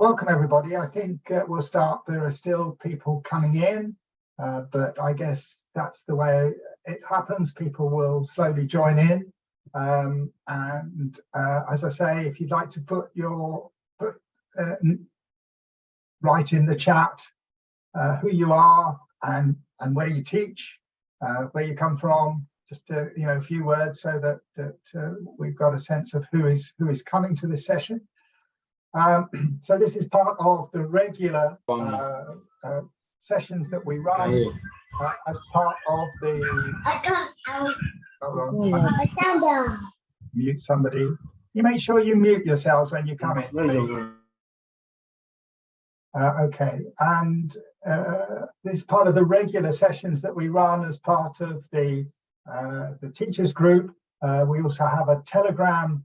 welcome everybody. I think we'll start. There are still people coming in, but I guess that's the way it happens. People will slowly join in. As I say, if you'd like to write in the chat who you are and where you teach, where you come from, just a few words so that we've got a sense of who is coming to this session. So this is part of the regular sessions that we run as part of the. Hold on. Mute somebody. You make sure you mute yourselves when you come in. Okay, and this is part of the regular sessions that we run as part of the teachers group. We also have a Telegram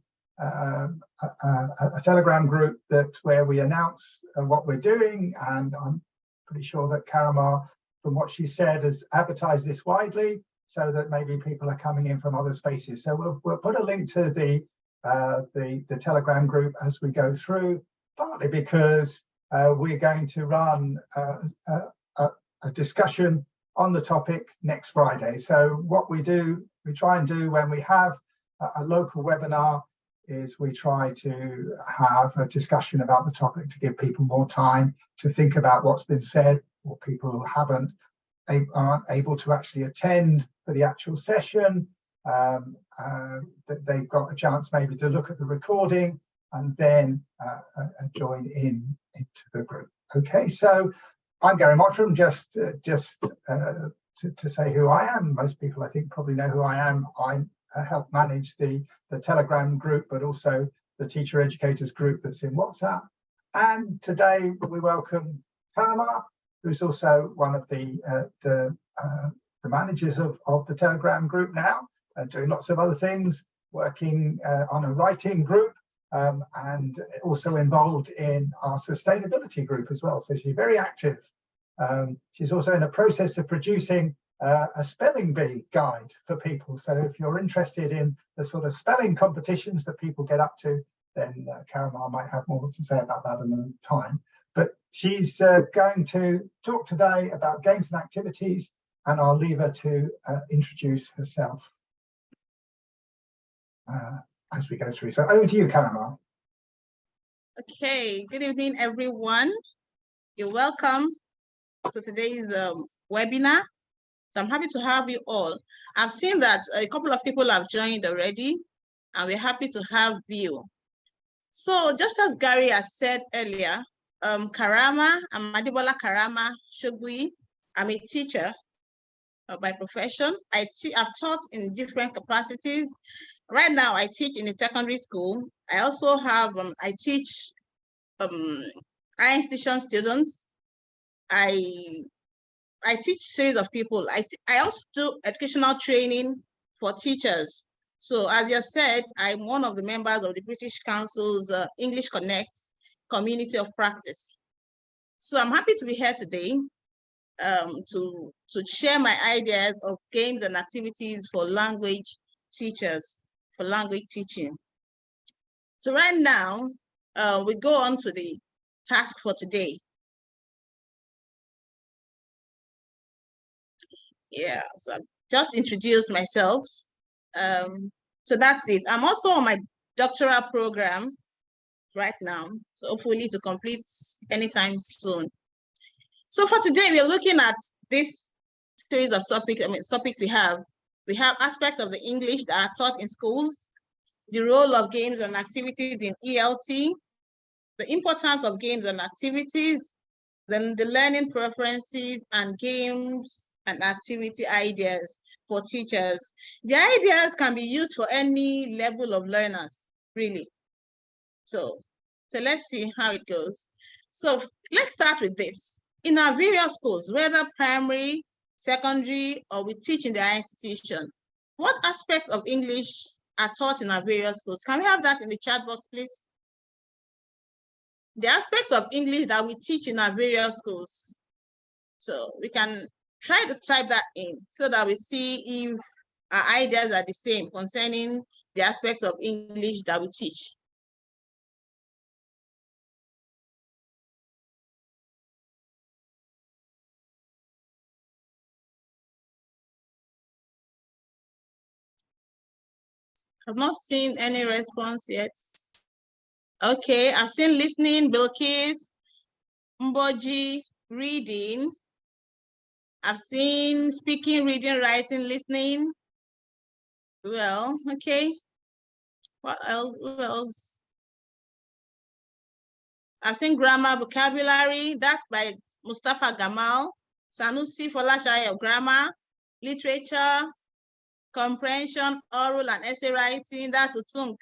group where we announce what we're doing, and I'm pretty sure that Karamah, from what she said, has advertised this widely so that maybe people are coming in from other spaces. So we'll put a link to the Telegram group as we go through, partly because we're going to run a discussion on the topic next Friday. So what we try and do when we have a local webinar is we try to have a discussion about the topic to give people more time to think about what's been said, or people who aren't able to actually attend for the actual session, that they've got a chance maybe to look at the recording and then join into the group. Okay, so I'm Gary Mottram, just to say who I am. Most people, I think, probably know who I am. I help manage the Telegram group, but also the teacher educators group that's in WhatsApp. And today we welcome Karamah, who's also one of the managers of the Telegram group now, doing lots of other things, working on a writing group, and also involved in our sustainability group as well. So she's very active. She's also in the process of producing a spelling bee guide for people. So if you're interested in the sort of spelling competitions that people get up to, then Karamah might have more to say about that another time. But she's going to talk today about games and activities, and I'll leave her to introduce herself as we go through. So over to you, Karamah. Okay, good evening, everyone. You're welcome to today's webinar. So I'm happy to have you all. I've seen that a couple of people have joined already, and we're happy to have you. So just as Gary has said earlier, I'm Adebola Karamah Shogbuyi. I'm a teacher by profession. I've taught in different capacities. Right now, I teach in a secondary school. I also have, I teach higher institution students. I teach series of people. I also do educational training for teachers. So as you said, I'm one of the members of the British Council's English Connect community of practice. So I'm happy to be here today to share my ideas of games and activities for language teachers, for language teaching. So right now, we go on to the task for today. Yeah, so I've just introduced myself. So that's it. I'm also on my doctoral program right now, so hopefully to complete anytime soon. So for today, we're looking at this series of topics we have. We have aspects of the English that are taught in schools, the role of games and activities in ELT, the importance of games and activities, then the learning preferences and games and activity ideas for teachers. The ideas can be used for any level of learners, really. So let's see how it goes. So let's start with this. In our various schools, whether primary, secondary, or we teach in the higher institution, what aspects of English are taught in our various schools? Can we have that in the chat box, please? The aspects of English that we teach in our various schools. So we can try to type that in so that we see if our ideas are the same concerning the aspects of English that we teach. I've not seen any response yet. Okay, I've seen listening, Bilkis, Mboji, reading. I've seen speaking, reading, writing, listening. Well, okay. What else? Who else? I've seen grammar, vocabulary. That's by Mustafa Gamal. Sanusi Folashayo, grammar, literature, comprehension, oral and essay writing. That's Utung.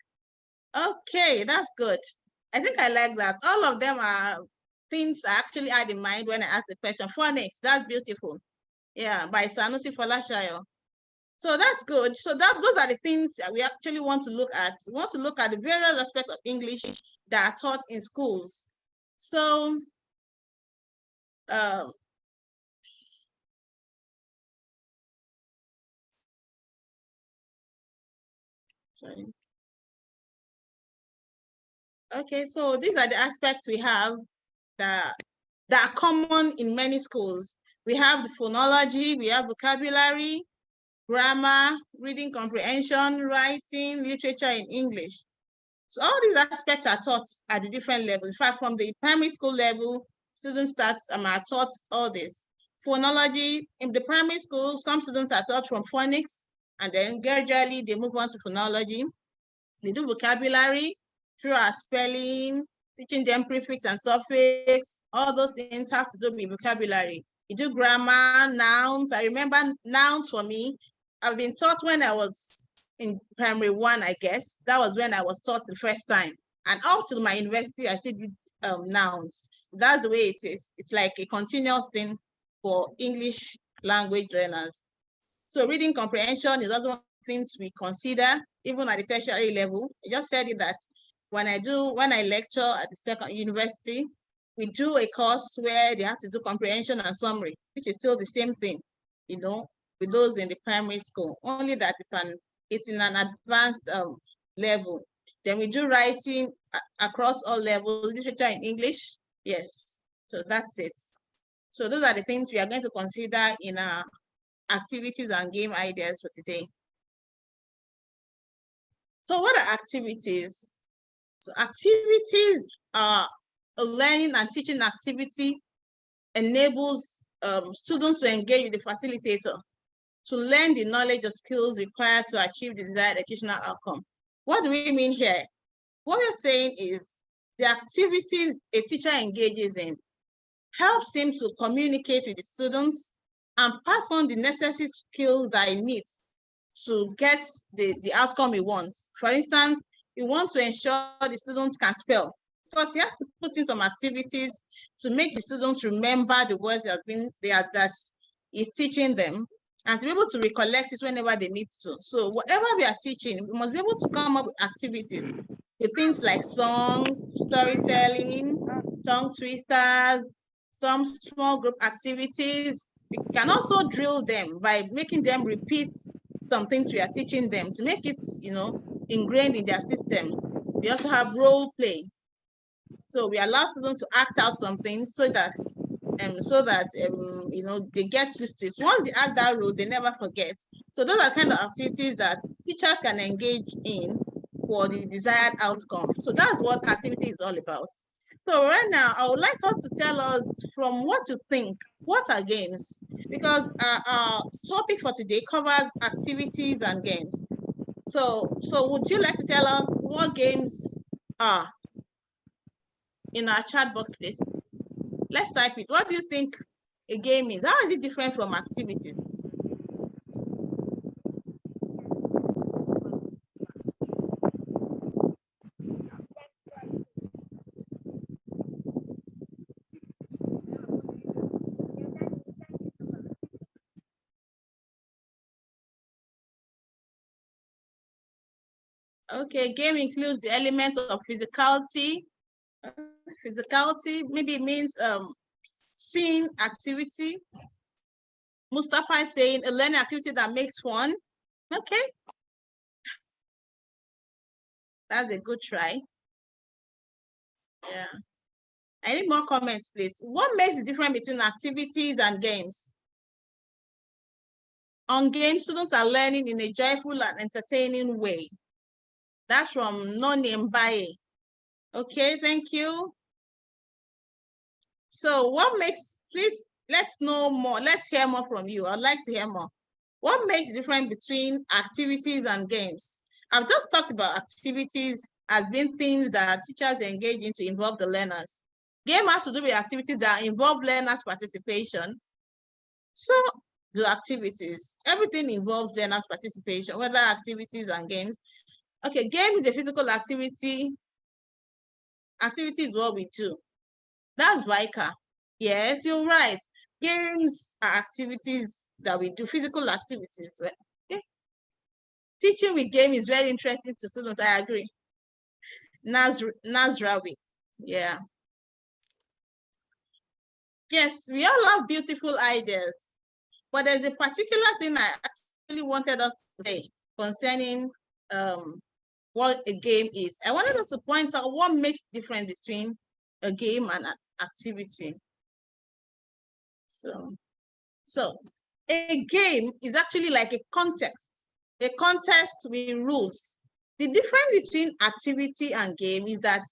Okay, that's good. I think I like that. All of them are things I actually had in mind when I asked the question. Phonics, that's beautiful. Yeah, by Sanusi Folashayo. So that's good. So those are the things that we actually want to look at. We want to look at the various aspects of English that are taught in schools. So sorry. Okay, so these are the aspects we have that are common in many schools. We have the phonology, we have vocabulary, grammar, reading comprehension, writing, literature in English. So all these aspects are taught at the different levels. In fact, from the primary school level, students are taught all this. Phonology, in the primary school, some students are taught from phonics, and then gradually they move on to phonology. They do vocabulary through our spelling, teaching them prefix and suffix. All those things have to do with vocabulary. You do grammar, nouns. I remember nouns for me. I've been taught when I was in primary 1, I guess. That was when I was taught the first time. And up to my university, I still did nouns. That's the way it is. It's like a continuous thing for English language learners. So reading comprehension is also one of the things we consider, even at the tertiary level. I just said it that when I lecture at the second university, we do a course where they have to do comprehension and summary, which is still the same thing, you know, with those in the primary school, only that it's in an advanced level. Then we do writing across all levels, literature in English, yes. So that's it. So those are the things we are going to consider in our activities and game ideas for today. So what are activities? So activities are a learning and teaching activity enables students to engage with the facilitator to learn the knowledge or skills required to achieve the desired educational outcome. What do we mean here? What we're saying is the activities a teacher engages in helps him to communicate with the students and pass on the necessary skills that he needs to get the outcome he wants. For instance, he wants to ensure the students can spell, because he has to put in some activities to make the students remember the words that he's teaching them, and to be able to recollect it whenever they need to. So whatever we are teaching, we must be able to come up with activities with things like song, storytelling, tongue twisters, some small group activities. We can also drill them by making them repeat some things we are teaching them to make it, you know, ingrained in their system. We also have role play. So we allow students to act out some things so that you know, they get used to it. Once they act that role, they never forget. So those are kind of activities that teachers can engage in for the desired outcome. So that's what activity is all about. So right now, I would like us to tell us from what you think, what are games? Because our topic for today covers activities and games. So would you like to tell us what games are in our chat box, please? Let's type it. What do you think a game is? How is it different from activities? Okay, game includes the element of physicality. Physicality maybe means seeing activity. Mustafa is saying a learning activity that makes fun. Okay. That's a good try. Yeah. I need more comments, please. What makes the difference between activities and games? On games, students are learning in a joyful and entertaining way. That's from Noni Mbaye. Okay, thank you. So what makes, please, let's know more. Let's hear more from you. I'd like to hear more. What makes the difference between activities and games? I've just talked about activities as being things that teachers engage in to involve the learners. Game has to do with activities that involve learners' participation. So do activities. Everything involves learners' participation, whether activities and games. Okay, game is a physical activity. Activity is what we do. That's VICA. Yes, you're right. Games are activities that we do, physical activities. Okay. Teaching with game is very interesting to students, I agree. Nazrawi, yeah. Yes, we all have beautiful ideas, but there's a particular thing I actually wanted us to say concerning what a game is. I wanted us to point out what makes the difference between a game and an activity. So a game is actually like a contest with rules. The difference between activity and game is that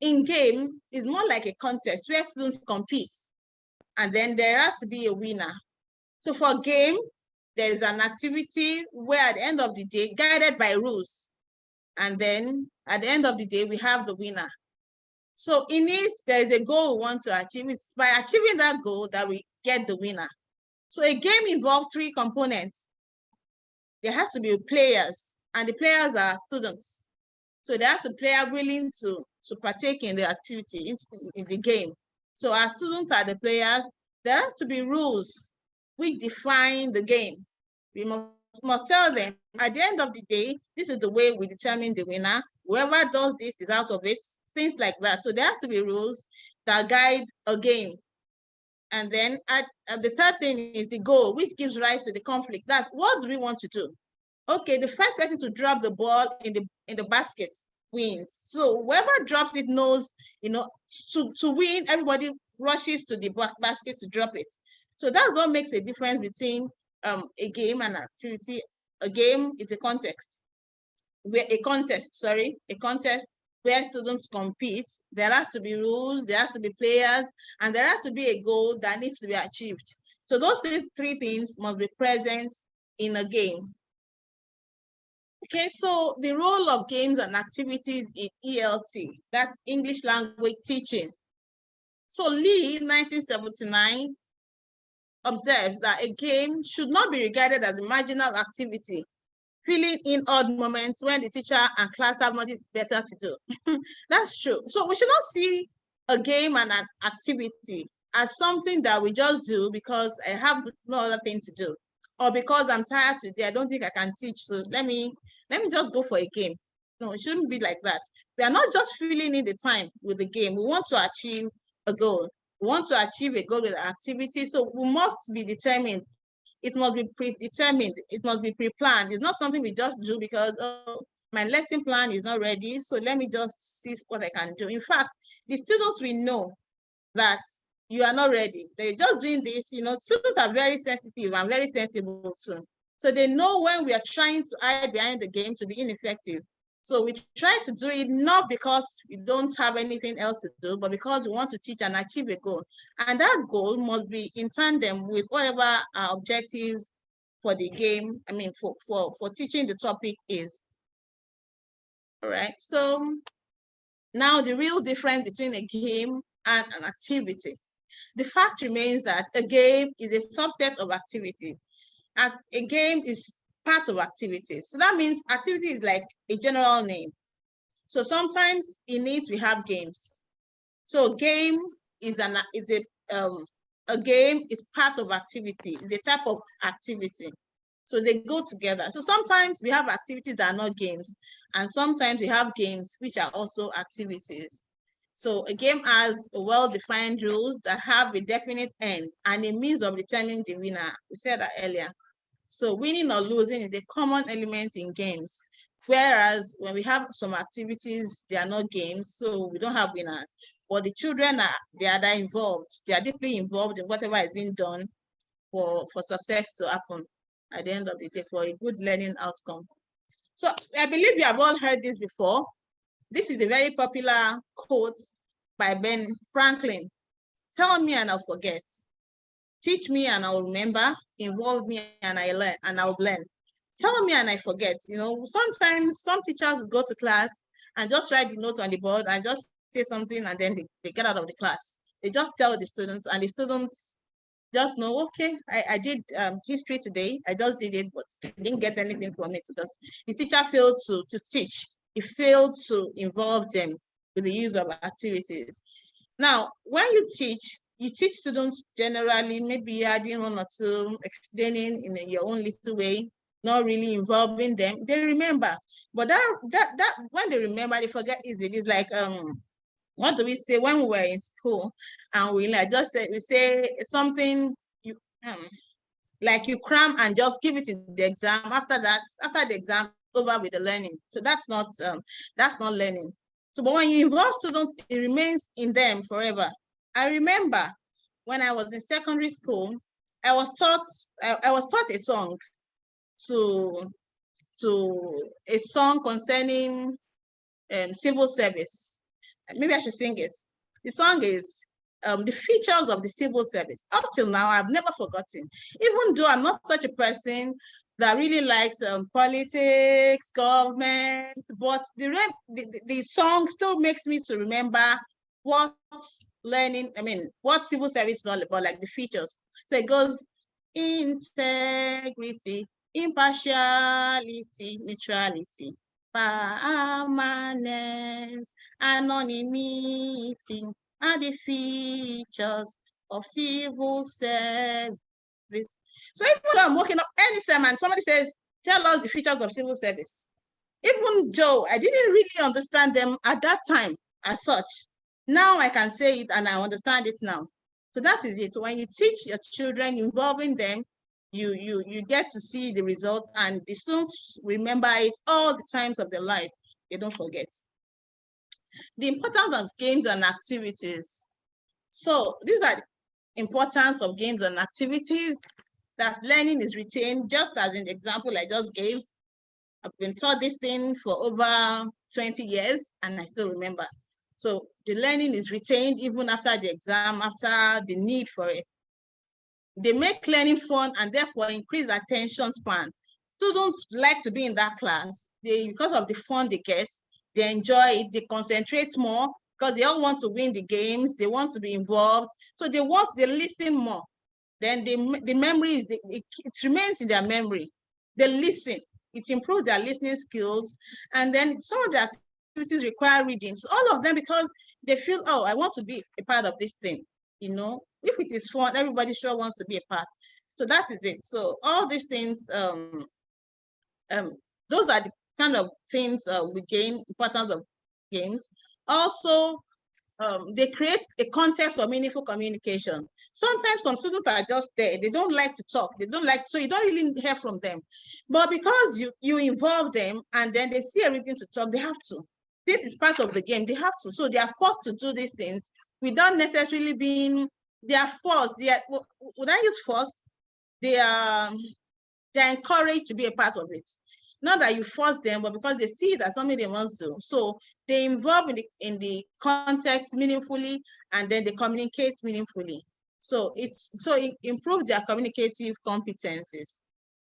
in game is more like a contest where students compete, and then there has to be a winner. So for game, there is an activity where at the end of the day, guided by rules, and then at the end of the day, we have the winner. So in it, there is a goal we want to achieve. It's by achieving that goal that we get the winner. So a game involves three components. There has to be players, and the players are students. So they have to player willing to partake in the activity, in the game. So our students are the players. There has to be rules which define the game. We must tell them at the end of the day, this is the way we determine the winner. Whoever does this is out of it, things like that. So there has to be rules that guide a game. And then the third thing is the goal, which gives rise to the conflict. That's what do we want to do? Okay, the first person to drop the ball in the basket wins. So whoever drops it knows, to win, everybody rushes to the basket to drop it. So that's what makes a difference between a game and activity. A game is a contest where students compete. There has to be rules, there has to be players, and there has to be a goal that needs to be achieved. So those three things must be present in a game. Okay, so the role of games and activities in ELT, that's English language teaching. So Lee, 1979, observes that a game should not be regarded as a marginal activity, filling in odd moments when the teacher and class have nothing better to do. That's true. So we should not see a game and an activity as something that we just do because I have no other thing to do, or because I'm tired today, I don't think I can teach, so let me just go for a game. No, it shouldn't be like that. We are not just filling in the time with the game. We want to achieve a goal. We want to achieve a goal with the activity, so we must be determined. It must be predetermined. It must be pre-planned. It's not something we just do because, oh, my lesson plan is not ready, so let me just see what I can do. In fact, the students will know that you are not ready. They're just doing this, students are very sensitive and very sensible too. So they know when we are trying to hide behind the game to be ineffective. So we try to do it not because we don't have anything else to do, but because we want to teach and achieve a goal. And that goal must be in tandem with whatever our objectives for the game, for teaching the topic is. All right, so now the real difference between a game and an activity. The fact remains that a game is a subset of activity. A game is part of activities. So that means activity is like a general name. So sometimes in it we have games. So game is a game is part of activity, the type of activity. So they go together. So sometimes we have activities that are not games, and sometimes we have games which are also activities. So a game has well-defined rules that have a definite end and a means of determining the winner. We said that earlier. So winning or losing is a common element in games. Whereas when we have some activities, they are not games, so we don't have winners. But the children they are involved. They are deeply involved in whatever is being done for success to happen at the end of the day, for a good learning outcome. So I believe you have all heard this before. This is a very popular quote by Ben Franklin. Tell me and I'll forget. Teach me and I'll remember. Involve me and I'll learn. Tell me and I forget. You know, sometimes some teachers go to class and just write the note on the board and just say something and then they get out of the class. They just tell the students and the students just know, okay, I did history today. I just did it, but I didn't get anything from it because the teacher failed to teach. He failed to involve them with the use of activities. Now, when you teach students generally, maybe adding one or two, explaining in your own little way, not really involving them. They remember, but that when they remember, they forget easily. It's like what do we say when we were in school and we say something like you cram and just give it in the exam. After the exam, over with the learning. So that's not learning. So, but when you involve students, it remains in them forever. I remember when I was in secondary school, I was taught a song a song concerning civil service. Maybe I should sing it. The song is the features of the civil service. Up till now, I've never forgotten. Even though I'm not such a person that really likes politics, government, but the song still makes me to remember what civil service is all about, like the features. So it goes, integrity, impartiality, neutrality, permanence, anonymity are the features of civil service. So even though I'm waking up anytime and somebody says, tell us the features of civil service, even though I didn't really understand them at that time as such, now I can say it and I understand it now. So that is it. When you teach your children, involving them, you get to see the result, and the students remember it all the times of their life. They don't forget. The importance of games and activities. So these are the importance of games and activities. That learning is retained, just as in the example I just gave. I've been taught this thing for over 20 years and I still remember. So the learning is retained even after the exam, after the need for it. They make learning fun and therefore increase attention span. Students like to be in that class. Because of the fun they get, they enjoy it, they concentrate more because they all want to win the games, they want to be involved. So they listen more. Then the memory, it remains in their memory. They listen, it improves their listening skills. And then some of the activities require reading. So all of them, because they feel, oh, I want to be a part of this thing. You know, if it is fun, everybody sure wants to be a part. So that is it. So all these things, those are the kind of things we gain, importance of games. Also, they create a context for meaningful communication. Sometimes some students are just there. They don't like to talk. So you don't really hear from them. But because you involve them and then they see everything to talk, they have to. This is part of the game. They have to. So they are forced to do these things without necessarily being, they are forced. Would I use forced? They're encouraged to be a part of it. Not that you force them, but because they see it as something they want to do. So they involve in the context meaningfully, and then they communicate meaningfully. So it improves their communicative competencies.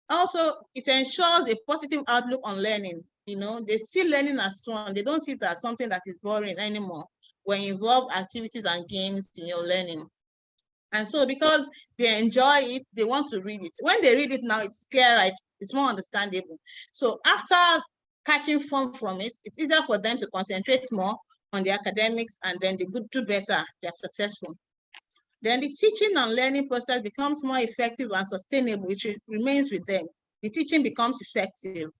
Also, it ensures a positive outlook on learning. You know, they see learning as fun. They don't see it as something that is boring anymore when you involve activities and games in your learning. And so because they enjoy it, they want to read it. When they read it now, it's clearer, it's more understandable. So after catching fun from it, it's easier for them to concentrate more on the academics, and then they could do better, they're successful. Then the teaching and learning process becomes more effective and sustainable, which remains with them. The teaching becomes effective.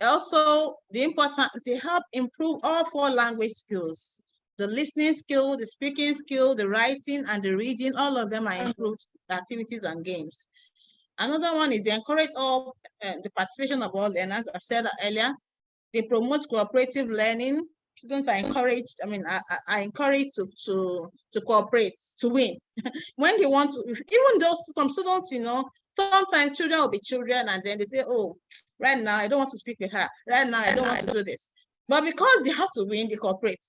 Also, the importance, they help improve all 4 language skills. The listening skill, the speaking skill, the writing, and the reading, all of them are improved activities and games. Another one is they encourage the participation of all learners. I've said that earlier. They promote cooperative learning. Students are encouraged, are encouraged to cooperate, to win. When they want to, even though some students, Sometimes children will be children and then they say, oh, right now I don't want to speak with her. Right now I don't want to do this. But because they have to win, they cooperate.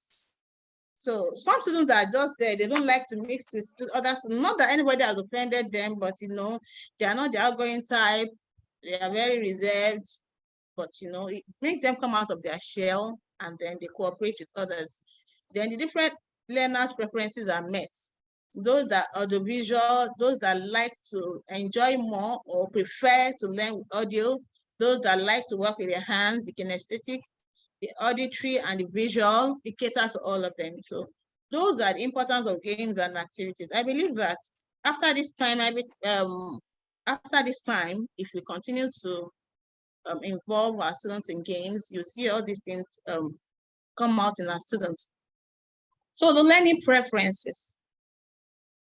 So some students are just there. They don't like to mix with others. Not that anybody has offended them, but they are not the outgoing type. They are very reserved. But it makes them come out of their shell and then they cooperate with others. Then the different learners' preferences are met. Those that are audiovisual, those that like to enjoy more or prefer to learn with audio, those that like to work with their hands, the kinesthetic, the auditory, and the visual, it caters to all of them. So those are the importance of games and activities. I believe that after this time, if we continue to involve our students in games, you see all these things come out in our students. So the learning preferences.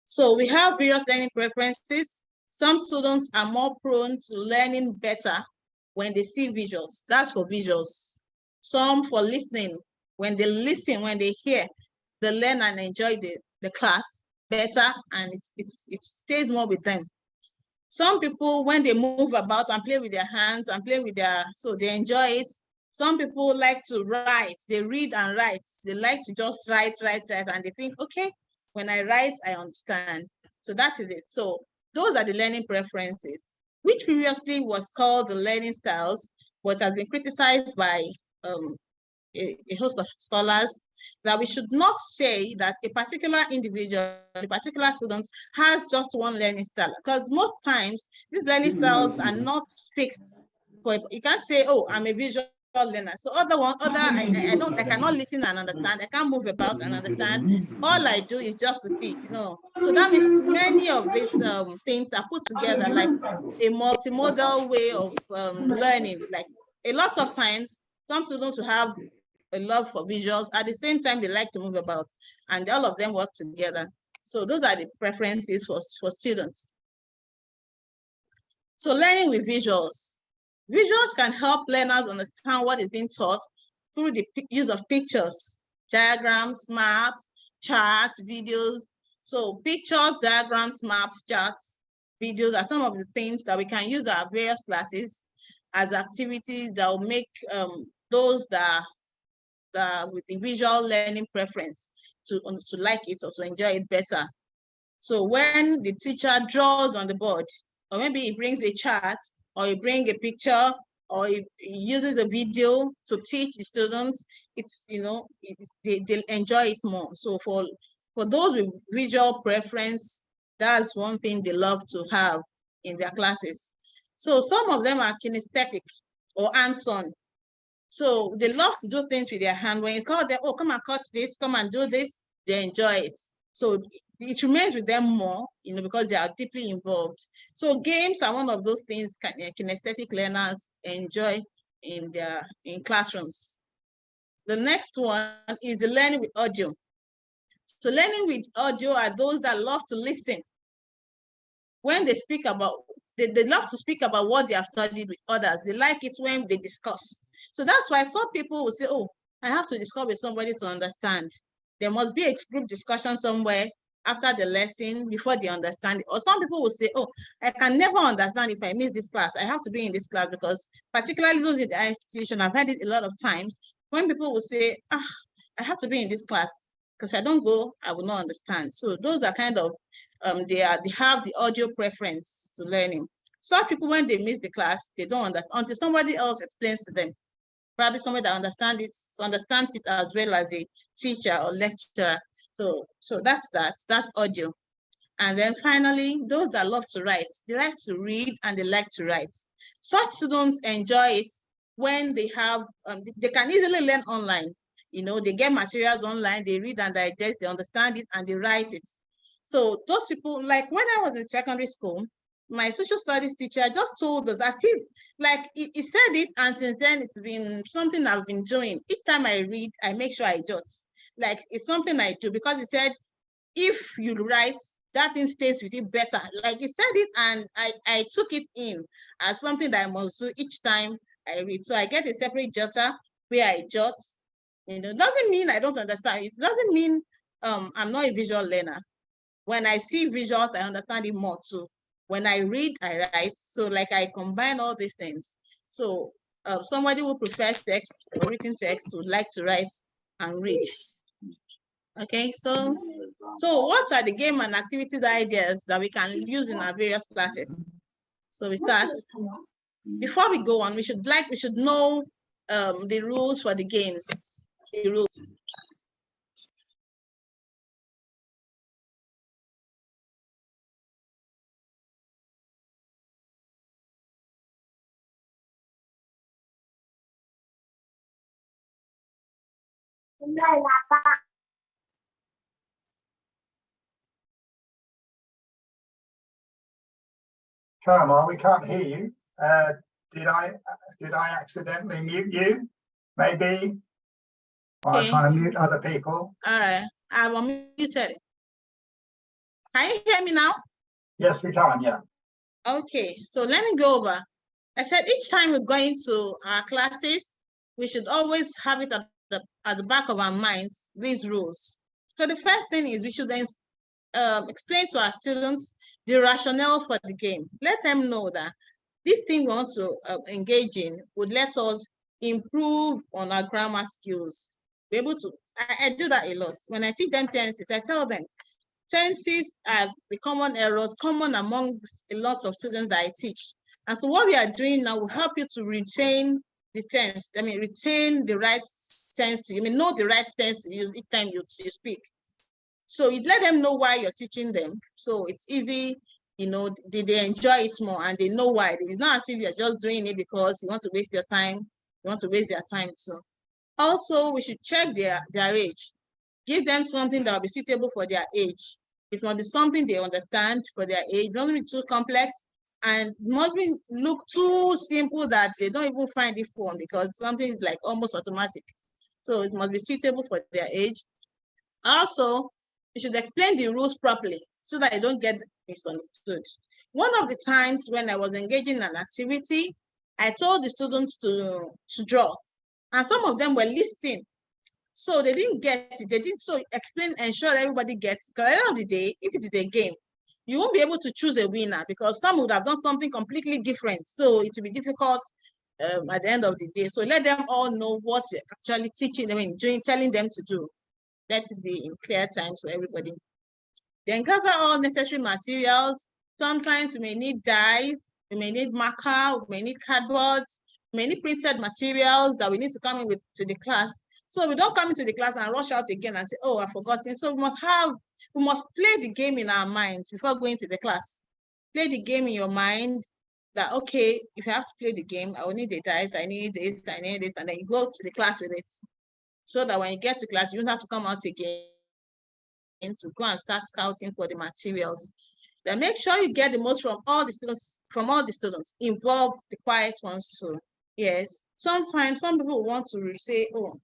So we have various learning preferences. Some students are more prone to learning better when they see visuals. That's for visuals. Some for listening. When they listen, when they hear, they learn and enjoy the class better, and it stays more with them. Some people, when they move about and play with their hands and play with so they enjoy it. Some people like to write. They read and write. They like to just write, and they think, okay, when I write, I understand. So that is it. So those are the learning preferences, which previously was called the learning styles, but has been criticized by a host of scholars, that we should not say that a particular individual, a particular student has just one learning style, because most times these learning styles are not fixed. You can't say, oh, I'm a visual learner. So I cannot listen and understand. I can't move about and understand. All I do is just to see, So that means many of these things are put together like a multimodal way of learning. Like a lot of times, some students will have a love for visuals. At the same time, they like to move about, and all of them work together. So those are the preferences for students. So learning with visuals. Visuals can help learners understand what is being taught through the use of pictures, diagrams, maps, charts, videos. So pictures, diagrams, maps, charts, videos are some of the things that we can use at various classes as activities that will make those that with the visual learning preference to like it or to enjoy it better. So when the teacher draws on the board, or maybe he brings a chart, or he brings a picture, or he uses a video to teach the students, it's they enjoy it more. So for those with visual preference, that's one thing they love to have in their classes. So some of them are kinesthetic or hands-on. So they love to do things with their hand. When you call them, oh, come and cut this, come and do this, they enjoy it. So it remains with them more, because they are deeply involved. So games are one of those things kinesthetic learners enjoy in classrooms. The next one is the learning with audio. So learning with audio are those that love to listen. When they speak about, they love to speak about what they have studied with others. They like it when they discuss. So that's why some people will say, oh, I have to discuss with somebody to understand. There must be a group discussion somewhere after the lesson before they understand it. Or some people will say, oh, I can never understand if I miss this class. I have to be in this class, because particularly those in the institution, I've had it a lot of times when people will say, I have to be in this class, because if I don't go, I will not understand. So those are kind of, they have the audio preference to learning. Some people, when they miss the class, they don't understand until somebody else explains to them. Probably somebody that understands it as well as a teacher or lecturer. So that's audio. And then finally, those that love to write, they like to read and they like to write. Such students enjoy it when they have, they can easily learn online. They get materials online, they read and digest, they understand it, and they write it. So those people, like when I was in secondary school, my social studies teacher just told us that he said it, and since then it's been something I've been doing. Each time I read, I make sure I jot. Like it's something I do, because he said, if you write, that thing stays with you better. Like he said it, and I took it in as something that I must do each time I read. So I get a separate jotter where I jot. Doesn't mean I don't understand. It doesn't mean I'm not a visual learner. When I see visuals, I understand it more too. When I read, I write. So like I combine all these things. So somebody who prefers text or written text would like to write and read. Okay, so what are the game and activities ideas that we can use in our various classes? So we start. Before we go on, we should know the rules for the games. The rules. Karamah, we can't hear you. Did I accidentally mute you? Maybe. Or I'm trying to mute other people. All right, I will mute it. Can you hear me now? Yes, we can. Yeah. Okay, so let me go over. I said each time we go into our classes, we should always have it at the back of our minds, these rules. So the first thing is we should then explain to our students the rationale for the game. Let them know that this thing we want to engage in would let us improve on our grammar skills. Be able to, I do that a lot. When I teach them tenses, I tell them, tenses are the common errors, common among a lot of students that I teach. And so what we are doing now will help you to retain the tense. I mean, retain the right tense, know the right tense to use each time you speak. So you let them know why you're teaching them. So it's easy, they enjoy it more and they know why. It's not as if you're just doing it because you want to waste your time. You want to waste their time too. Also, we should check their age. Give them something that will be suitable for their age. It must be something they understand for their age. It mustn't be too complex and must be look too simple that they don't even find it fun because something is like almost automatic. So it must be suitable for their age. Also, you should explain the rules properly so that you don't get misunderstood. One of the times when I was engaging in an activity, I told the students to draw, and some of them were listening. So they didn't get it. They didn't explain, ensure everybody gets it. Because at the end of the day, if it is a game, you won't be able to choose a winner because some would have done something completely different. So it will be difficult at the end of the day. So let them all know what you're actually teaching them and telling them to do. Let it be in clear times for everybody. Then gather all necessary materials. Sometimes we may need dyes, we may need marker, we may need cardboard, we may need printed materials that we need to come in with to the class. So we don't come into the class and rush out again and say, oh, I've forgotten. So we must play the game in our minds before going to the class. Play the game in your mind that, okay, if I have to play the game, I will need the dice, I need this, and then you go to the class with it. So that when you get to class, you don't have to come out again to go and start scouting for the materials. Then make sure you get the most from all the students. Involve the quiet ones too. Yes. Sometimes some people want to say, oh,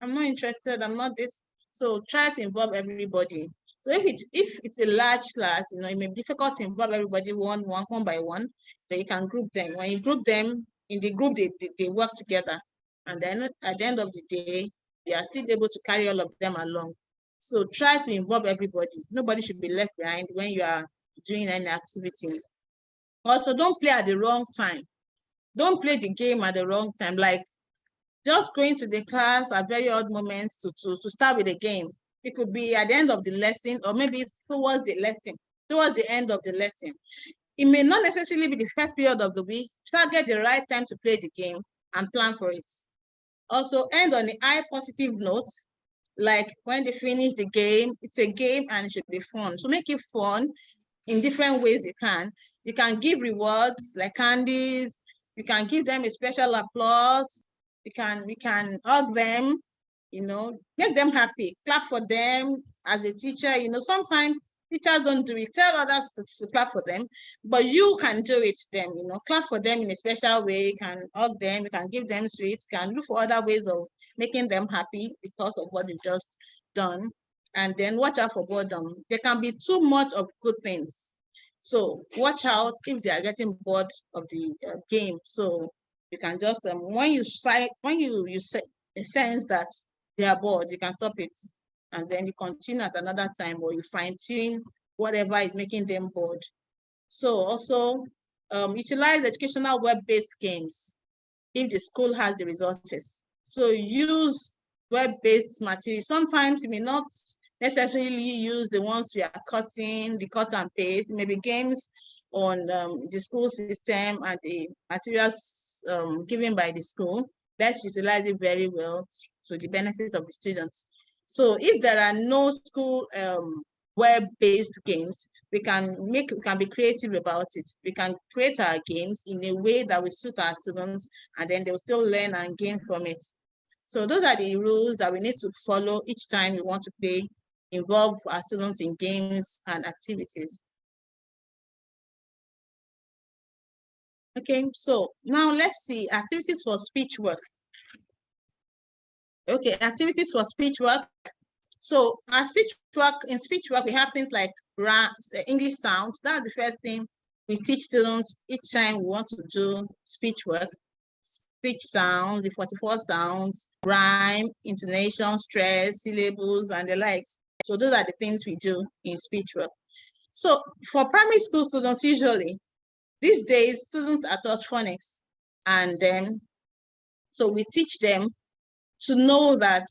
I'm not interested, I'm not this. So try to involve everybody. So if it's a large class, it may be difficult to involve everybody one by one, but you can group them. When you group them in the group, they work together. And then at the end of the day, they are still able to carry all of them along. So try to involve everybody. Nobody should be left behind when you are doing any activity. Also, don't play at the wrong time. Don't play the game at the wrong time. Like just going to the class at very odd moments to start with a game. It could be at the end of the lesson or maybe towards the end of the lesson. It may not necessarily be the first period of the week. Target the right time to play the game and plan for it. Also, end on a high positive note. Like when they finish the game, it's a game and it should be fun. So make it fun in different ways you can. You can give rewards like candies. You can give them a special applause. We can hug them, make them happy. Clap for them as a teacher. Sometimes teachers don't do it. Tell others to clap for them, but you can do it to them. Clap for them in a special way. You can hug them. You can give them sweets. You can look for other ways of making them happy because of what they've just done. And then watch out for boredom. There can be too much of good things. So watch out if they are getting bored of the game. So you can just, when you sense that they are bored, you can stop it. And then you continue at another time or you fine tune whatever is making them bored. So also utilize educational web-based games if the school has the resources. So use web-based material. Sometimes you may not necessarily use the ones we are cutting, the cut and paste, maybe games on the school system and the materials given by the school. Let's utilize it very well to the benefit of the students. So if there are no school web-based games, we can be creative about it. We can create our games in a way that will suit our students, and then they will still learn and gain from it. So those are the rules that we need to follow each time we want to involve our students in games and activities. Okay, so now let's see activities for speech work. Okay, activities for speech work. So our speech work, we have things like English sounds. That's the first thing we teach students each time we want to do speech work. Speech sounds, the 44 sounds, rhyme, intonation, stress, syllables, and the likes. So those are the things we do in speech work. So for primary school students, usually, these days, students are taught phonics. And then, so we teach them to know that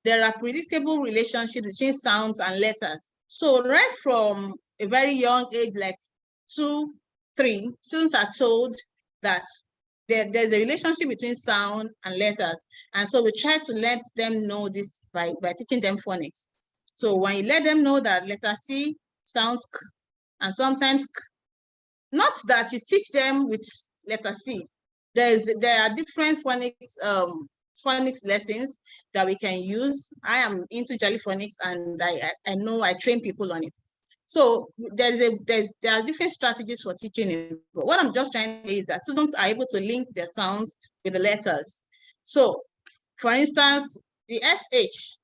there are predictable relationships between sounds and letters. So right from a very young age, like 2, 3, students are told that there's a relationship between sound and letters. And so we try to let them know this by teaching them phonics. So when you let them know that letter C sounds K and sometimes K, not that you teach them with letter C. There are different phonics lessons that we can use. I am into Jolly Phonics, and I know I train people on it. So there are different strategies for teaching it. But what I'm just trying to say is that students are able to link their sounds with the letters. So for instance, the SH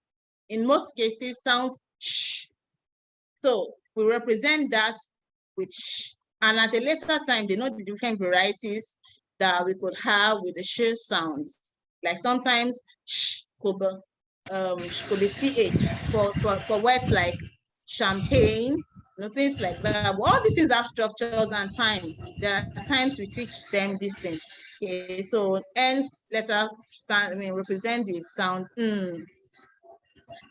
in most cases sounds sh. So we represent that with sh. And at a later time, they know the different varieties that we could have with the sh sounds. Like sometimes sh could be CH for words like champagne, things like that. But all these things have structures and time. There are times we teach them these things. Okay, so N's letter represent the sound.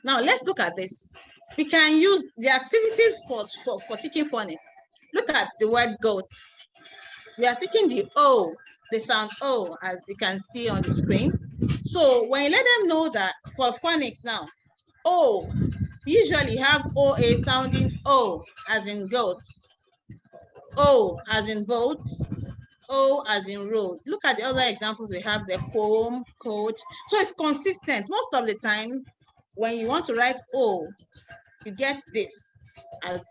Now let's look at this. We can use the activities for teaching phonics. Look at the word goat. We are teaching the O, the sound O, as you can see on the screen. So when you let them know that for phonics now, O, usually have OA sounding O as in goats, O as in boat, O as in road. Look at the other examples we have, the home, coach. So it's consistent. Most of the time, when you want to write O, you get this as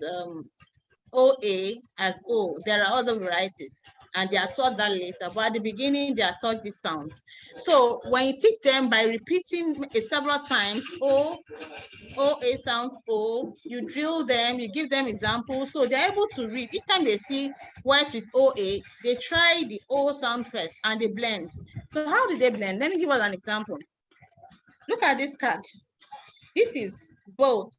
OA as O. There are other varieties, and they are taught that later, but at the beginning, they are taught these sounds. So when you teach them by repeating it several times, O, OA sounds O, you drill them, you give them examples, so they're able to read. Each time they see words with OA, they try the O sound first, and they blend. So how do they blend? Let me give us an example. Look at this card. This is boat.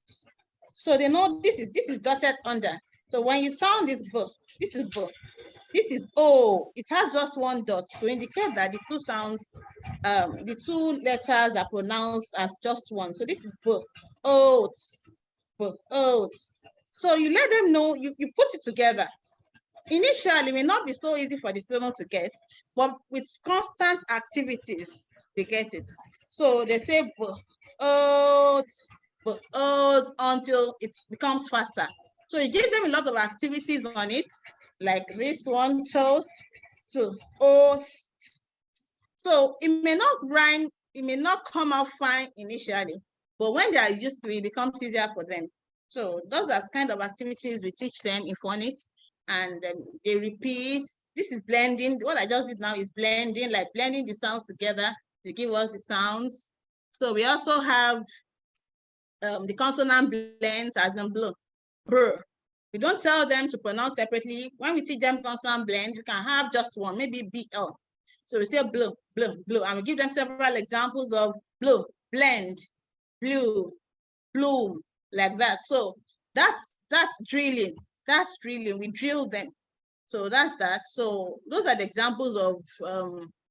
So they know this is dotted under. So when you sound this boat, this is boat. This is O. It has just one dot to indicate that the two sounds, the two letters are pronounced as just one. So this is boat. Oats. Boat. Oats. So you let them know, you put it together. Initially, it may not be so easy for the student to get, but with constant activities, they get it. So they say oats, until it becomes faster. So you give them a lot of activities on it, like this one, toast to oats. So it may not rhyme, it may not come out fine initially, but when they are used to it, it becomes easier for them. So those are kind of activities we teach them in phonics, and they repeat. This is blending. What I just did now is blending, like blending the sounds together to give us the sounds. So we also have the consonant blends as in blue, brr. We don't tell them to pronounce separately. When we teach them consonant blends, you can have just one, maybe BL. So we say blue, blue, blue, and we give them several examples of blue, blend, blue, bloom, like that. So that's drilling. That's drilling. We drill them. So that's that. So those are the examples of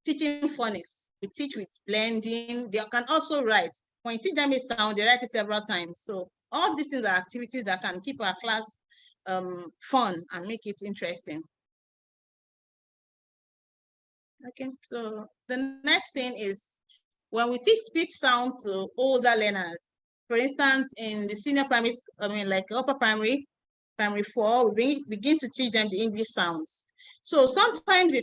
teaching phonics. We teach with blending. They can also write. When you teach them a sound, they write it several times. So all these things are activities that can keep our class fun and make it interesting. Okay, so the next thing is when we teach speech sounds to older learners. For instance, in the senior primary, like upper primary, primary 4, we begin to teach them the English sounds. So sometimes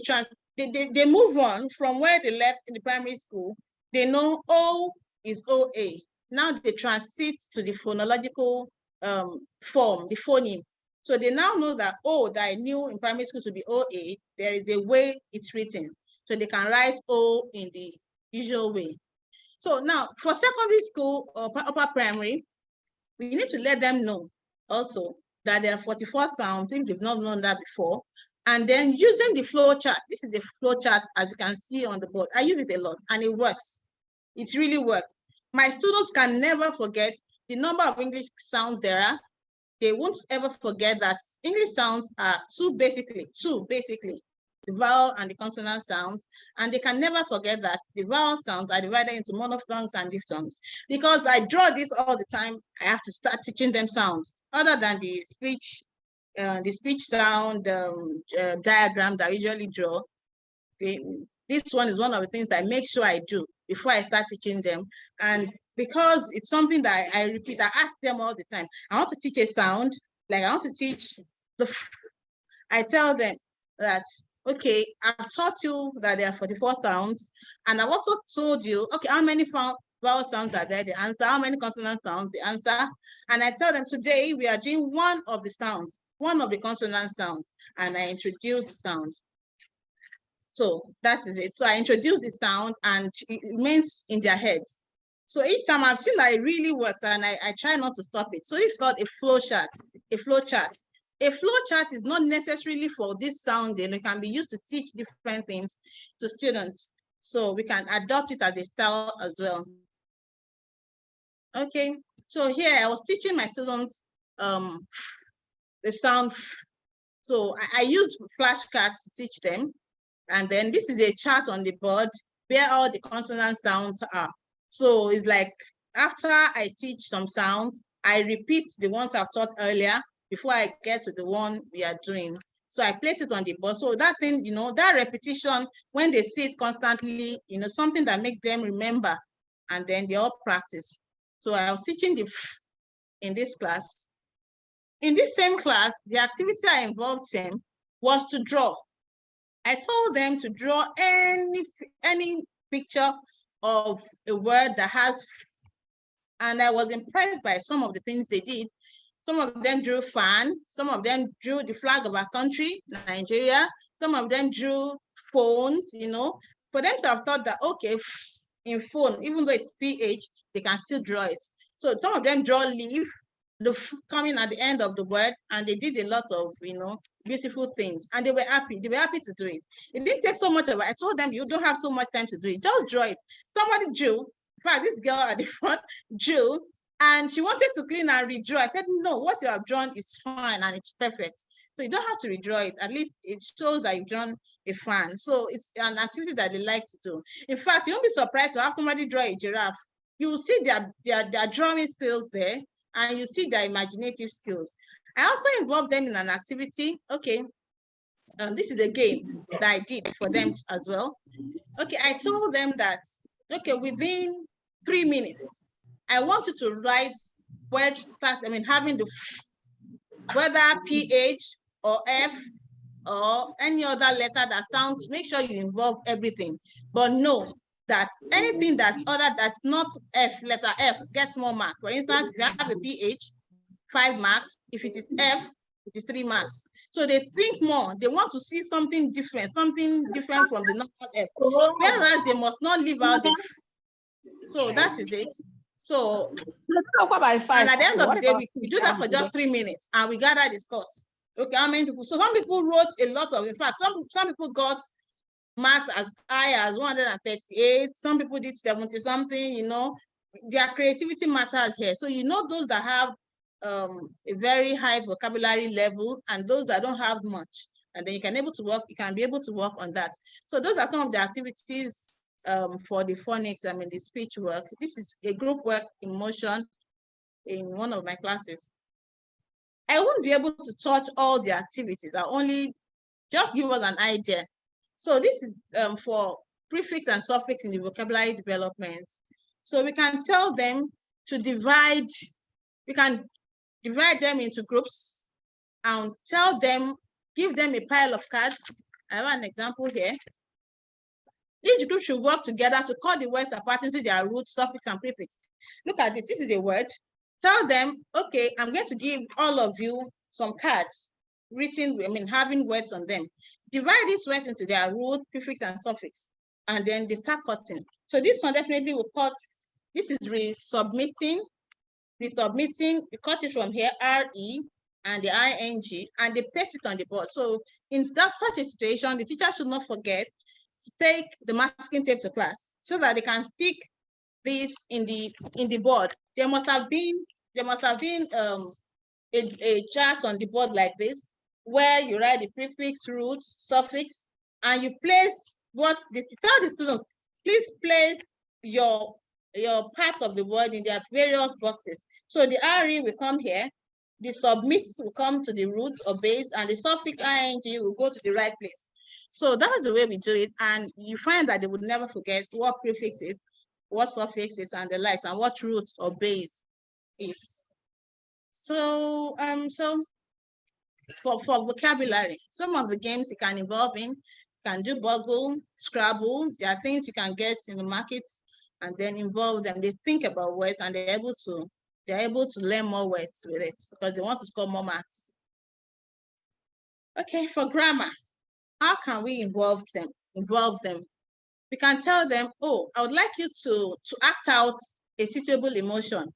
they move on from where they left in the primary school. They know O is OA. Now they transit to the phonological form, the phoneme. So they now know that O that I knew in primary school to be OA, there is a way it's written. So they can write O in the usual way. So now for secondary school or upper primary, we need to let them know also that there are 44 sounds if they've not known that before. And then using the flow chart, this is the flow chart as you can see on the board. I use it a lot and it works. It really works. My students can never forget the number of English sounds there are. They won't ever forget that English sounds are two basically, the vowel and the consonant sounds, and they can never forget that the vowel sounds are divided into monophthongs and diphthongs. Because I draw this all the time, I have to start teaching them sounds other than the speech sound diagram that I usually draw. Okay. This one is one of the things I make sure I do before I start teaching them. And because it's something that I repeat, I ask them all the time. I want to teach a sound, like I want to teach I tell them that, okay, I've taught you that there are 44 sounds, and I've also told you, okay, how many vowel sounds are there? The answer. How many consonant sounds? The answer. And I tell them today we are doing one of the sounds, one of the consonant sounds, and I introduce the sound. So that is it. So I introduce the sound and it remains in their heads. So each time I've seen that it really works and I try not to stop it. So it's called a flow chart, a flow chart. A flow chart is not necessarily for this sounding. It can be used to teach different things to students. So we can adopt it as a style as well. Okay, so here I was teaching my students the sound. So I use flashcards to teach them. And then this is a chart on the board where all the consonant sounds are. So it's like after I teach some sounds, I repeat the ones I've taught earlier before I get to the one we are doing. So I place it on the board. So that thing, you know, that repetition, when they see it constantly, you know, something that makes them remember, and then they all practice. So I was teaching in this class. In this same class, the activity I involved them was to draw. I told them to draw any picture of a word that has, and I was impressed by some of the things they did. Some of them drew fan, some of them drew the flag of our country, Nigeria, some of them drew phones, you know, for them to have thought that, okay, in phone, even though it's PH, they can still draw it. So some of them draw leaf, the coming at the end of the word, and they did a lot of, you know, beautiful things, and they were happy to do it. It didn't take so much of it. I told them, you don't have so much time to do it, just draw it. Somebody drew, in fact, this girl at the front drew, and she wanted to clean and redraw. I said, no, what you have drawn is fine and it's perfect. So you don't have to redraw it. At least it shows that you've drawn a fan. So it's an activity that they like to do. In fact, you won't be surprised to have somebody draw a giraffe. You will see their drawing skills there, and you see their imaginative skills. I also involved them in an activity. Okay, this is a game that I did for them as well. Okay, I told them that, okay, within 3 minutes, I want you to write words, having the, whether PH or F or any other letter that sounds, make sure you involve everything. But know that anything that's that's not F, letter F, gets more marks. For instance, if you have a PH, 5 marks. If it is F, it is 3 marks. So they think more. They want to see something different from the normal F. Whereas they must not leave out the F. So that is it. So, and at the end of the day, we do that for just 3 minutes, and we gather discuss. Okay, how many people? So some people wrote a lot of, in fact, some people got marks as high as 138. Some people did 70 something, you know. Their creativity matters here. So you know those that have a very high vocabulary level and those that don't have much. and then you can be able to work on that. So those are some of the activities for the phonics, the speech work. This is a group work in motion in one of my classes. I won't be able to touch all the activities. I'll only just give us an idea. So this is for prefix and suffix in the vocabulary development. So we can tell them to divide, we can divide them into groups and tell them, give them a pile of cards. I have an example here. Each group should work together to cut the words apart into their root, suffix, and prefix. Look at this. This is a word. Tell them, okay, I'm going to give all of you some cards written, having words on them. Divide these words into their root, prefix, and suffix, and then they start cutting. So this one definitely will cut. This is resubmitting. Resubmitting, you cut it from here, RE, and the ING, and they paste it on the board. So in that such a situation, the teacher should not forget to take the masking tape to class so that they can stick this in the board. There must have been a chart on the board like this, where you write the prefix, root, suffix, and you place what tell the student, please place your part of the word in their various boxes. So the RE will come here, the submits will come to the root or base, and the suffix ING will go to the right place. So that's the way we do it, and you find that they would never forget what prefix is, what suffix is, and the likes, and what root or base is. So for vocabulary, some of the games you can involve in, you can do Boggle, Scrabble. There are things you can get in the market and then involve them. They think about words and they're able to learn more words with it because they want to score more marks. Okay, for grammar, how can we involve them? We can tell them, oh, I would like you to act out a suitable emotion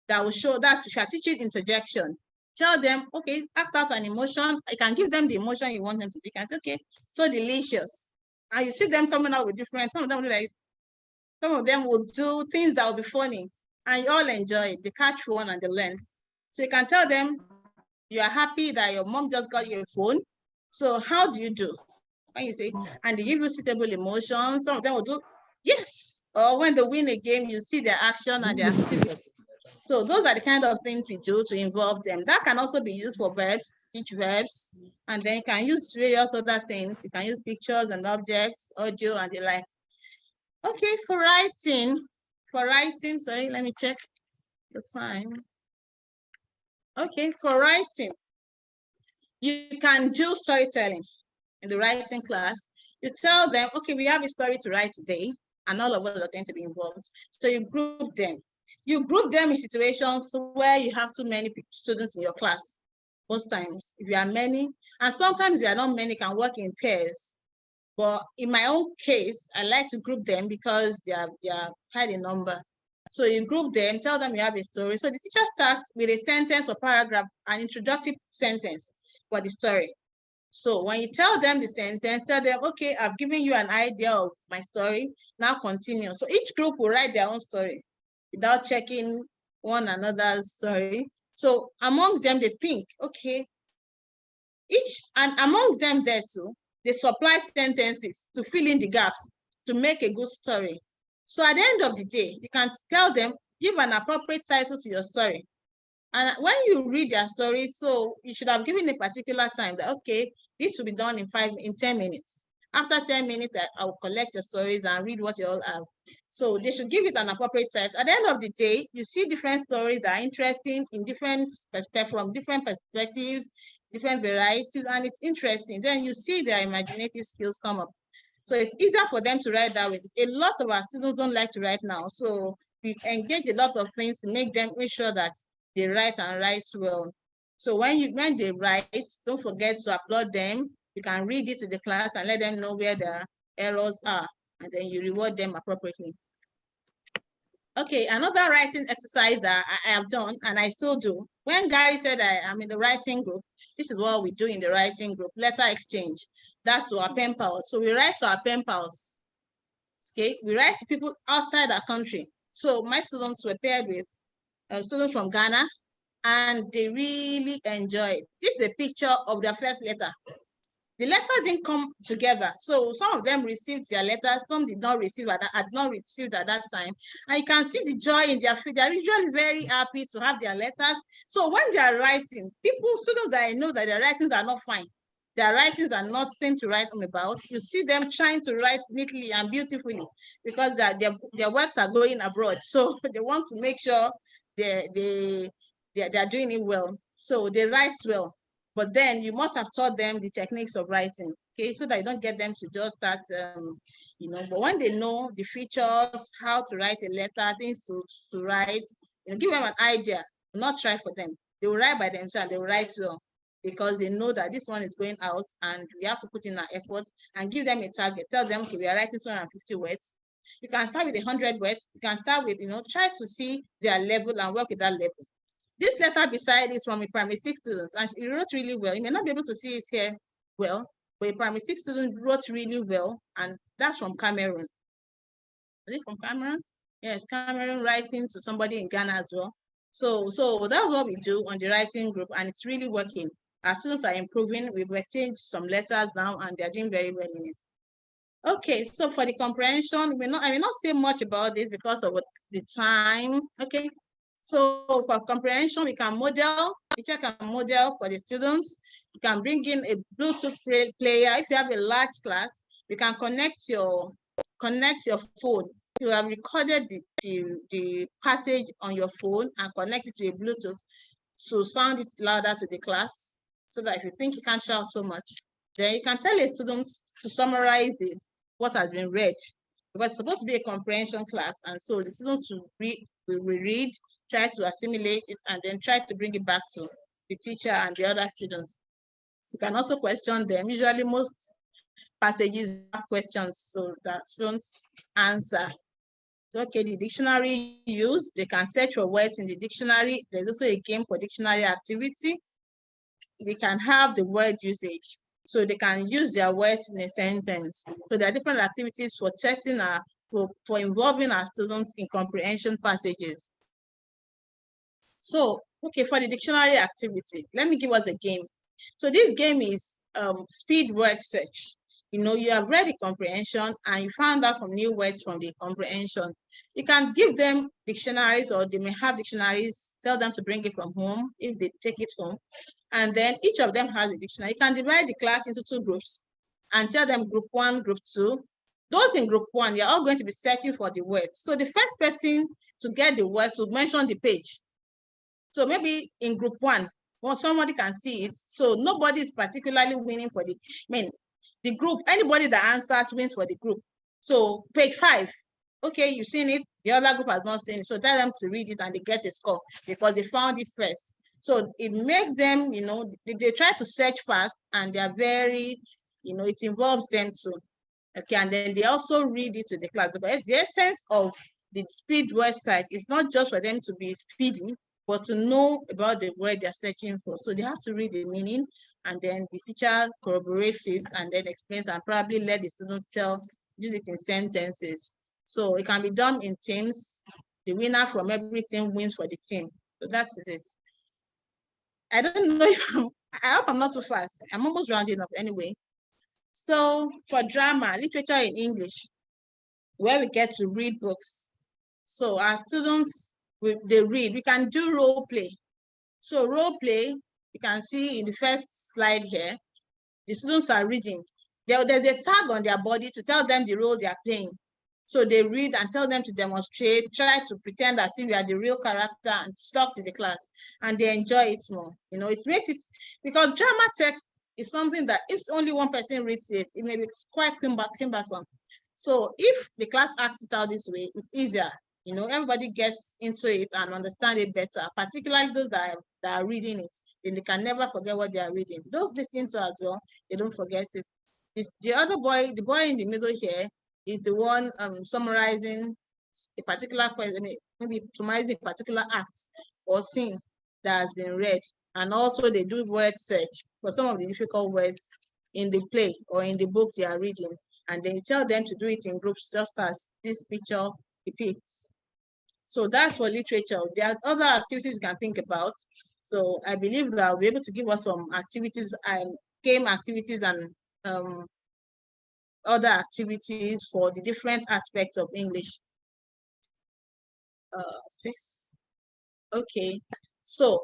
that will show that if you are teaching interjection. Tell them, okay, act out an emotion. I can give them the emotion you want them to do. You can say, okay, so delicious. And you see them coming out with different, some of them will do things that will be funny and you all enjoy it. They catch one and they learn. So you can tell them you are happy that your mom just got you a phone. So how do you do? When you say, and they give you suitable emotions, some of them will do, yes. Or when they win a game, you see their action and their spirit. So those are the kind of things we do to involve them. That can also be used for verbs, teach verbs, and then you can use various other things. You can use pictures and objects, audio, and the like. Okay, for writing, sorry, let me check the time. Okay, for writing, you can do storytelling in the writing class. You tell them, okay, we have a story to write today, and all of us are going to be involved. So you group them. You group them in situations where you have too many students in your class. Most times, if you are many, and sometimes if you are not many, can work in pairs. But in my own case, I like to group them because they are high in number. So you group them, tell them you have a story. So the teacher starts with a sentence or paragraph, an introductory sentence for the story. So when you tell them the sentence, tell them, okay, I've given you an idea of my story, now continue. So each group will write their own story without checking one another's story. So amongst them, they think, okay, and amongst them there too, they supply sentences to fill in the gaps to make a good story. So at the end of the day, you can tell them, give an appropriate title to your story. And when you read their story, so you should have given a particular time that, okay, this will be done in 10 minutes. After 10 minutes, I will collect your stories and read what you all have. So they should give it an appropriate title. At the end of the day, you see different stories that are interesting in from different perspectives, different varieties, and it's interesting. Then you see their imaginative skills come up. So it's easier for them to write that way. A lot of our students don't like to write now. So we engage a lot of things to make sure that they write and write well. So when they write, don't forget to applaud them. You can read it to the class and let them know where their errors are, and then you reward them appropriately. Okay, another writing exercise that I have done, and I still do. When Gary said I'm in the writing group, this is what we do in the writing group, letter exchange. That's to our pen pals. So we write to our pen pals. Okay, we write to people outside our country. So my students were paired with students from Ghana, and they really enjoyed. This is a picture of their first letter. the letter didn't come together. So some of them received their letters, some did not receive at that time. And you can see the joy in their face. They're usually very happy to have their letters. So when they are writing, students that I know that their writings are not fine, their writings are nothing to write home about, you see them trying to write neatly and beautifully because their works are going abroad. So they want to make sure they're doing it well. So they write well. But then you must have taught them the techniques of writing, okay, so that you don't get them to just start, but when they know the features, how to write a letter, things to write, give them an idea, not try for them. They will write by themselves, they will write well, because they know that this one is going out and we have to put in our effort and give them a target. Tell them, okay, we are writing 250 words. You can start with 100 words. You can start with, try to see their level and work with that level. This letter beside is from a primary 6 student, and she wrote really well. You may not be able to see it here well, but a primary 6 student wrote really well, and that's from Cameroon. Is it from Cameroon? Yes, Cameroon, writing to somebody in Ghana as well. So that's what we do on the writing group, and it's really working. Our students are improving. We've exchanged some letters now, and they're doing very well in it. Okay, so for the comprehension, I will not say much about this because of the time. Okay. So for comprehension, we can model, teacher can model for the students. You can bring in a Bluetooth player. If you have a large class, you can connect your phone. You have recorded the passage on your phone and connect it to a Bluetooth to sound it louder to the class, so that if you think you can't shout so much, then you can tell the students to summarize what has been read, because it's supposed to be a comprehension class, and so the students will read, try to assimilate it, and then try to bring it back to the teacher and the other students. You can also question them. Usually most passages have questions, so that students answer. Okay, the dictionary used, they can search for words in the dictionary. There's also a game for dictionary activity. They can have the word usage, so they can use their words in a sentence. So there are different activities for testing for involving our students in comprehension passages. So, okay, for the dictionary activity, let me give us a game. So this game is speed word search. You have read the comprehension and you found out some new words from the comprehension. You can give them dictionaries, or they may have dictionaries, tell them to bring it from home if they take it home. And then each of them has a dictionary. You can divide the class into 2 groups and tell them group 1, group 2. Those in group 1, you're all going to be searching for the words. So the first person to get the words will mention the page. So maybe in group 1, somebody can see it. So nobody is particularly winning for the group. Anybody that answers wins for the group. So page 5, okay, you've seen it. The other group has not seen it. So tell them to read it and they get a score because they found it first. So it makes them, they try to search fast, and they're very, it involves them too. Okay, and then they also read it to the class, because the essence of the speed website is not just for them to be speedy, but to know about the word they're searching for. So they have to read the meaning, and then the teacher corroborates it and then explains, and probably let the students use it in sentences. So it can be done in teams. The winner from every team wins for the team. So that's it. I don't know if I hope I'm not too fast. I'm almost rounding up anyway. So for drama, literature in English, where we get to read books. So our students, they read. We can do role play. So role play, you can see in the first slide here, the students are reading. There's a tag on their body to tell them the role they are playing. So they read and tell them to demonstrate, try to pretend as if you are the real character and talk to the class, and they enjoy it more. It makes it, because drama text is something that if only one person reads it, it may be quite cumbersome. So if the class acts it out this way, it's easier. Everybody gets into it and understand it better, particularly those that are reading it. Then they can never forget what they are reading. Those listening to as well, they don't forget it. The other boy, the boy in the middle here, is the one summarizing a particular question, maybe summarizing a particular act or scene that has been read. And also they do word search for some of the difficult words in the play or in the book they are reading. And then you tell them to do it in groups, just as this picture depicts. So that's for literature. There are other activities you can think about. So I believe that I'll be able to give us some activities and game activities and other activities for the different aspects of English. Okay, so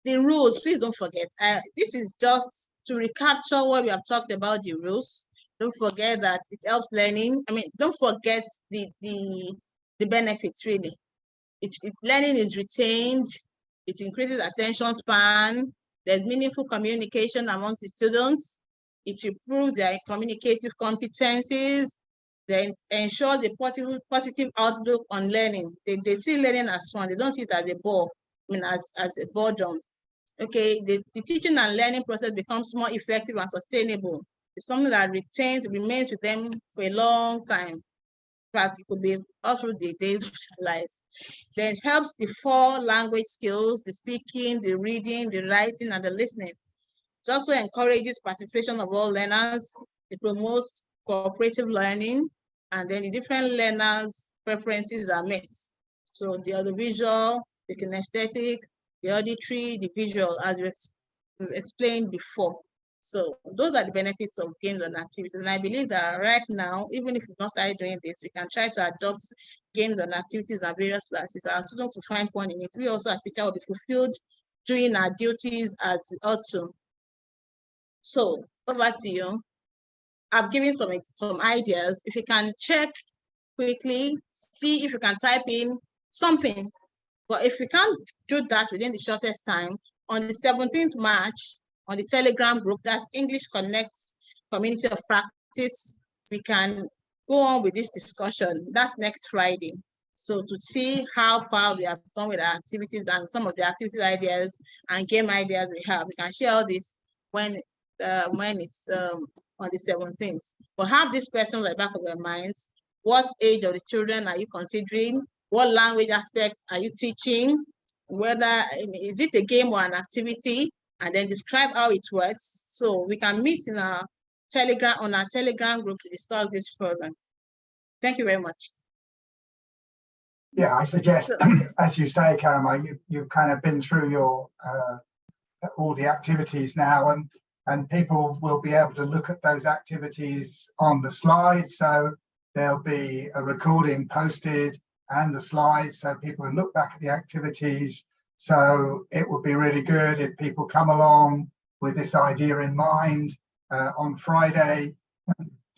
the rules, please don't forget. This is just to recapture what we have talked about, the rules. Don't forget that it helps learning. I mean, don't forget the benefits, really. Learning is retained, it increases attention span, there's meaningful communication amongst the students, it improves their communicative competencies, then ensure the positive outlook on learning. They see learning as fun, they don't see it as a bore, I mean, as a boredom. Okay, the teaching and learning process becomes more effective and sustainable. It's something that remains with them for a long time. In fact, it could be all through the days of their lives. Then helps the 4 language skills, the speaking, the reading, the writing, and the listening. It also encourages participation of all learners. It promotes cooperative learning, and then the different learners' preferences are met. So the audiovisual, the kinesthetic, the auditory, the visual, as we've explained before. So those are the benefits of games and activities. And I believe that right now, even if we've not started doing this, we can try to adopt games and activities in various classes. Our students will find fun in it. We also as teachers will be fulfilled doing our duties as we ought to. So over to you. I've given some ideas. If you can check quickly, see if you can type in something. But if you can't do that within the shortest time, on the 17th March, on the Telegram group, that's English Connect Community of Practice, we can go on with this discussion. That's next Friday. So to see how far we have gone with our activities and some of the activity ideas and game ideas we have, we can share all this when it's on the 17th. But have these questions at the back of your minds. What age of the children are you considering? What language aspects are you teaching? Whether, is it a game or an activity? And then describe how it works. So we can meet in our Telegram group to discuss this further. Thank you very much. Yeah, I suggest, as you say, Karamah, you've kind of been through your all the activities now, and people will be able to look at those activities on the slides. So there'll be a recording posted and the slides, so people can look back at the activities. So it would be really good if people come along with this idea in mind on Friday,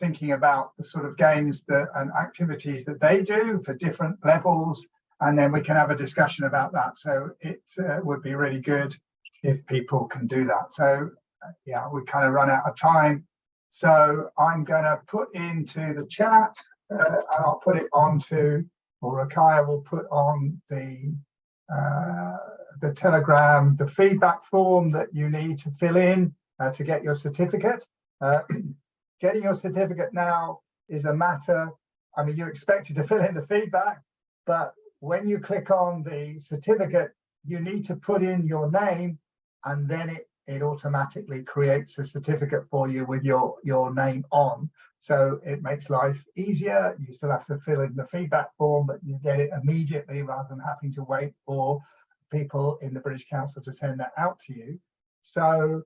thinking about the sort of games and activities that they do for different levels, and then we can have a discussion about that. So it would be really good if people can do that. So yeah, we kind of run out of time. So I'm going to put into the chat, and I'll put it onto, or Rakaya will put on the Telegram, the feedback form that you need to fill in to get your certificate. Getting your certificate now is a matter, I mean, you're expected to fill in the feedback, but when you click on the certificate, you need to put in your name, and then it automatically creates a certificate for you with your name on. So it makes life easier. You still have to fill in the feedback form, but you get it immediately rather than having to wait for people in the British Council to send that out to you. So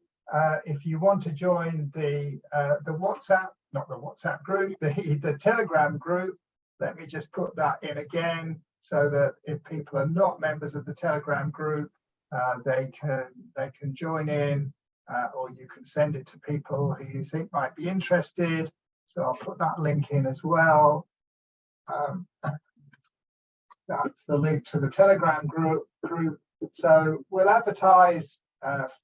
if you want to join the WhatsApp, not the WhatsApp group, the Telegram group, let me just put that in again, so that if people are not members of the Telegram group, they can join in, or you can send it to people who you think might be interested. So I'll put that link in as well. That's the link to the Telegram group. So we'll advertise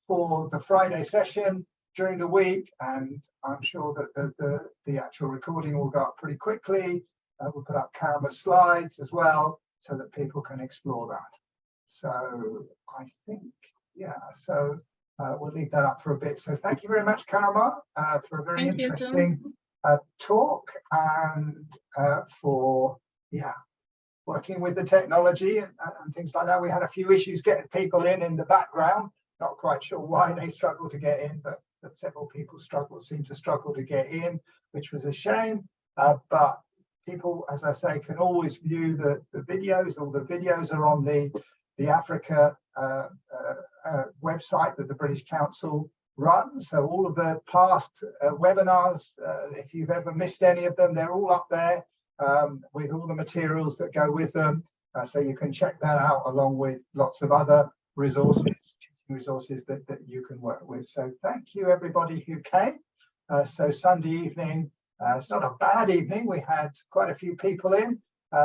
for the Friday session during the week, and I'm sure that the actual recording will go up pretty quickly. We'll put up Karamah's slides as well, so that people can explore that. So I think, yeah, so we'll leave that up for a bit. So thank you very much, Karamah, for a very interesting talk, and for, yeah, working with the technology and things like that. We had a few issues getting people in the background. Not quite sure why they struggled to get in, but several people seem to struggle to get in, which was a shame. But people, as I say, can always view the videos. All the videos are on the Africa website that the British Council run. So all of the past webinars, if you've ever missed any of them, they're all up there with all the materials that go with them. So you can check that out along with lots of other resources, teaching resources that you can work with. So thank you everybody who came. So Sunday evening, it's not a bad evening. We had quite a few people in.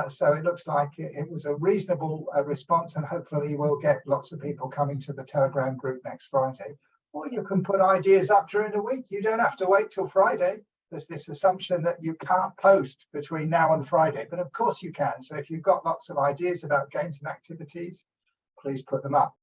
So it looks like it was a reasonable response, and hopefully we'll get lots of people coming to the Telegram group next Friday. Or you can put ideas up during the week. You don't have to wait till Friday. There's this assumption that you can't post between now and Friday, but of course you can. So if you've got lots of ideas about games and activities, please put them up.